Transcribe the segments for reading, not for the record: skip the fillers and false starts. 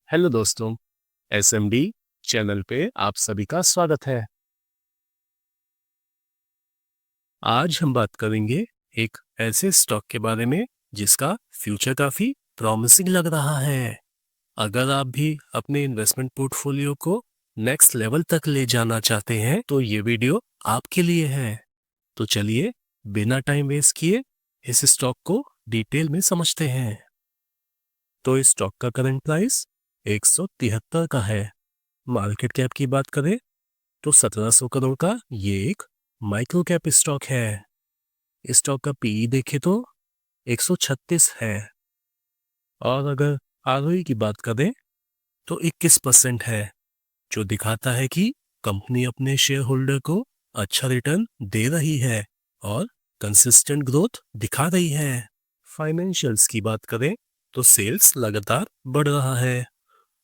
Hello दोस्तों, SMD channel पे आप सभी का स्वागत है। आज हम बात करेंगे एक ऐसे स्टॉक के बारे में जिसका फ्यूचर काफी प्रॉमिसिंग लग रहा है। अगर आप भी अपने इन्वेस्टमेंट पोर्टफोलियो को नेक्स्ट लेवल तक ले जाना चाहते हैं तो ये वीडियो आपके लिए है। तो चलिए बिना टाइम वेस्ट किए इस स्टॉक को डिटेल में समझते हैं। तो इस स्टॉक का करंट प्राइस 173 का है। मार्केट कैप की बात करें तो 1700 करोड़ का ये एक माइक्रो कैप स्टॉक है। इस स्टॉक का पीई देखे तो 136 है। और अगर आरओई की बात करें तो 21% है, जो दिखाता है कि कंपनी अपने शेयर होल्डर को अच्छा रिटर्न दे रही है और कंसिस्टेंट ग्रोथ दिखा रही है। फाइनेंशियल्स की बात करें तो सेल्स लगातार बढ़ रहा है।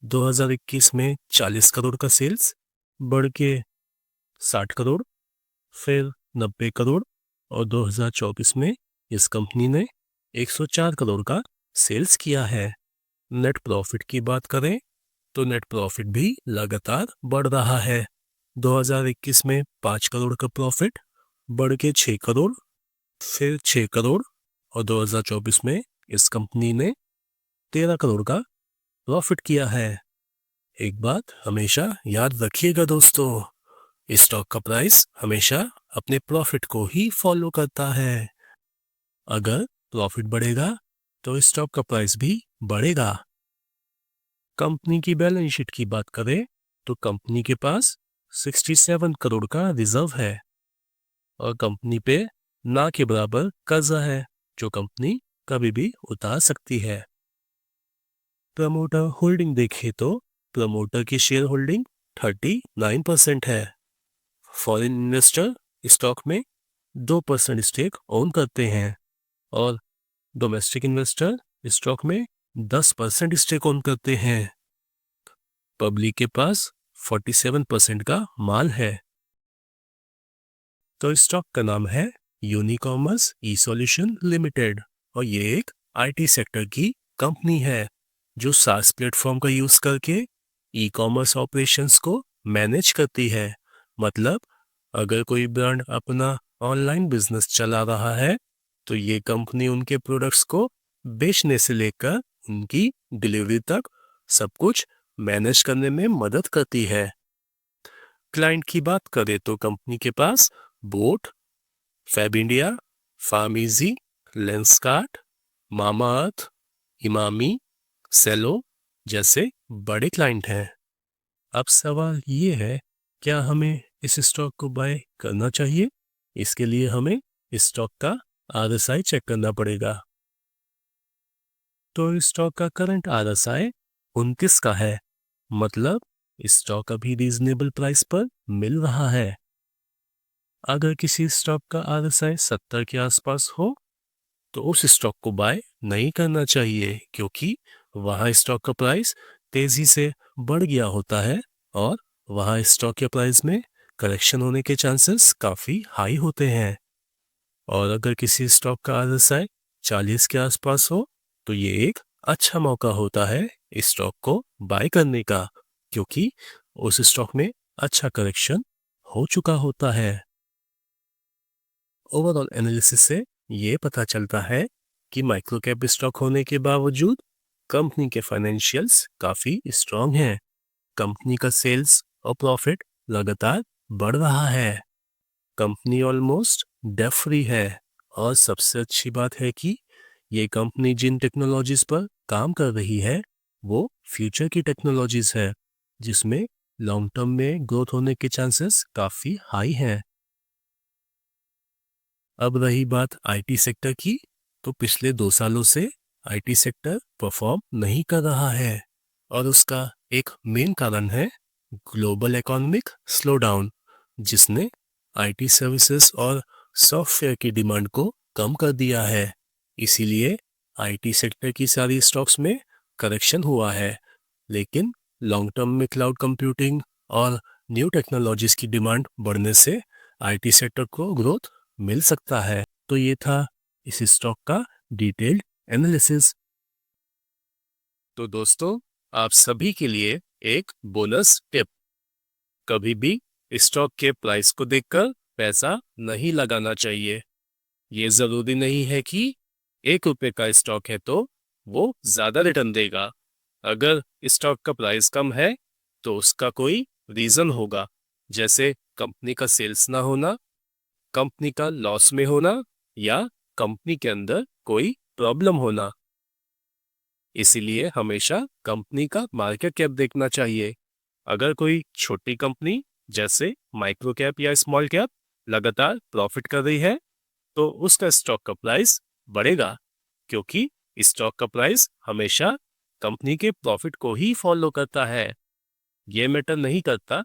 2021 में 40 करोड़ का सेल्स बढ़ के 60 करोड़, फिर 90 करोड़ और 2024 में इस कंपनी ने 104 करोड़ का सेल्स किया है। नेट प्रॉफिट की बात करें तो नेट प्रॉफिट भी लगातार बढ़ रहा है। 2021 में 5 करोड़ का प्रॉफिट बढ़ के 6 करोड़, फिर 6 करोड़ और 2024 में इस कंपनी ने 13 करोड़ का प्रॉफिट किया है। एक बात हमेशा याद रखिएगा दोस्तों, इस स्टॉक का प्राइस हमेशा अपने प्रॉफिट को ही फॉलो करता है। अगर प्रॉफिट बढ़ेगा तो इस स्टॉक का प्राइस भी बढ़ेगा। कंपनी की बैलेंस शीट की बात करें तो कंपनी के पास 67 करोड़ का रिजर्व है और कंपनी पे ना के बराबर कर्जा है, जो कंपनी कभी भी उतार सकती है। प्रमोटर होल्डिंग देखें तो प्रमोटर की शेयर होल्डिंग 39% है। फॉरेन इन्वेस्टर स्टॉक में 2% स्टेक ओन करते हैं और डोमेस्टिक इन्वेस्टर स्टॉक में 10% स्टेक ओन करते हैं। पब्लिक के पास 47% का माल है। तो स्टॉक का नाम है यूनिकॉमर्स ई सॉल्यूशन लिमिटेड और ये एक आईटी सेक्टर की कंपनी है जो सास प्लेटफॉर्म का यूज करके ई कॉमर्स ऑपरेशंस को मैनेज करती है। मतलब अगर कोई ब्रांड अपना ऑनलाइन बिजनेस चला रहा है तो ये कंपनी उनके प्रोडक्ट्स को बेचने से लेकर उनकी डिलीवरी तक सब कुछ मैनेज करने में मदद करती है। क्लाइंट की बात करें तो कंपनी के पास boat, Fabindia, PharmEasy, Lenskart, Mamaearth, Emami, Cello जैसे बड़े क्लाइंट हैं। अब सवाल ये है, क्या हमें इस स्टॉक को बाय करना चाहिए? इसके लिए हमें इस स्टॉक का आरएसआई चेक करना पड़ेगा। तो इस स्टॉक का करंट आरएसआई 29 का है, मतलब इस स्टॉक अभी रीजनेबल प्राइस पर मिल रहा है। अगर किसी स्टॉक का आरएसआई 70 के आसपास हो तो उस स्टॉक को बाय नहीं करना चाहिए, क्योंकि वहां स्टॉक का प्राइस तेजी से बढ़ गया होता है और वहां स्टॉक के प्राइस में करेक्शन होने के चांसेस काफी हाई होते हैं। और अगर किसी स्टॉक का आरएसआई 40 के आसपास हो तो ये एक अच्छा मौका होता है इस स्टॉक को बाय करने का, क्योंकि उस स्टॉक में अच्छा करेक्शन हो चुका होता है। ओवरऑल एनालिसिस से ये पता चलता है कि माइक्रो कैप स्टॉक होने के बावजूद कंपनी के फाइनेंशियल्स काफी स्ट्रांग हैं। कंपनी का सेल्स और प्रॉफिट लगातार बढ़ रहा है। कंपनी ऑलमोस्ट डेट फ्री है और सबसे अच्छी बात है कि ये कंपनी जिन टेक्नोलॉजीज पर काम कर रही है वो फ्यूचर की टेक्नोलॉजीज है, जिसमें लॉन्ग टर्म में ग्रोथ होने के चांसेस काफी हाई हैं। अब रही बात आईटी सेक्टर की, तो पिछले 2 सालों से आईटी सेक्टर परफॉर्म नहीं कर रहा है और उसका एक मेन कारण है ग्लोबल इकोनॉमिक स्लोडाउन, जिसने आईटी सर्विसेज और सॉफ्टवेयर की डिमांड को कम कर दिया है। इसीलिए आईटी सेक्टर की सारी स्टॉक्स में करेक्शन हुआ है, लेकिन लॉन्ग टर्म में क्लाउड कंप्यूटिंग और न्यू टेक्नोलॉजीज की डिमांड बढ़ने से आईटी सेक्टर को ग्रोथ मिल सकता है। तो ये था इस स्टॉक का डिटेल्ड एनालिसिस। तो दोस्तों, आप सभी के लिए एक बोनस टिप। कभी भी स्टॉक के प्राइस को देखकर पैसा नहीं लगाना चाहिए। ये जरूरी नहीं है कि ₹1 का स्टॉक है तो वो ज्यादा रिटर्न देगा। अगर स्टॉक का प्राइस कम है तो उसका कोई रीजन होगा, जैसे कंपनी का सेल्स ना होना, कंपनी का लॉस में होना या कंपनी के अंदर कोई प्रॉब्लम होना। इसीलिए हमेशा कंपनी का मार्केट कैप देखना चाहिए। अगर कोई छोटी कंपनी जैसे माइक्रो कैप या स्मॉल कैप लगातार प्रॉफिट कर रही है तो उसका स्टॉक का प्राइस बढ़ेगा, क्योंकि स्टॉक का प्राइस हमेशा कंपनी के प्रॉफिट को ही फॉलो करता है। ये मैटर नहीं करता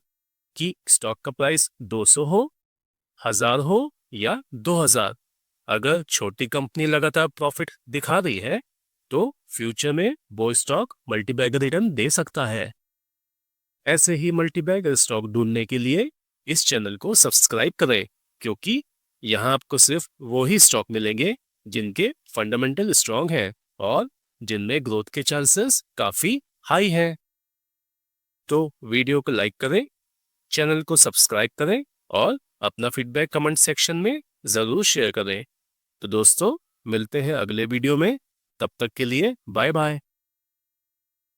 कि स्टॉक का प्राइस 200 हो, 1000 हो या 2000। अगर छोटी कंपनी लगातार प्रॉफिट दिखा रही है तो फ्यूचर में वो स्टॉक मल्टीबैगर रिटर्न दे सकता है। ऐसे ही मल्टीबैगर स्टॉक ढूंढने के लिए इस चैनल को सब्सक्राइब करें, क्योंकि यहाँ आपको सिर्फ वो ही स्टॉक मिलेंगे जिनके फंडामेंटल स्ट्रांग हैं और जिनमें ग्रोथ के चांसेस काफी हाई हैं। तो वीडियो को लाइक करें, चैनल को सब्सक्राइब करें और अपना फीडबैक कमेंट सेक्शन में जरूर शेयर करें। तो दोस्तों, मिलते हैं अगले वीडियो में। तब तक के लिए बाय बाय।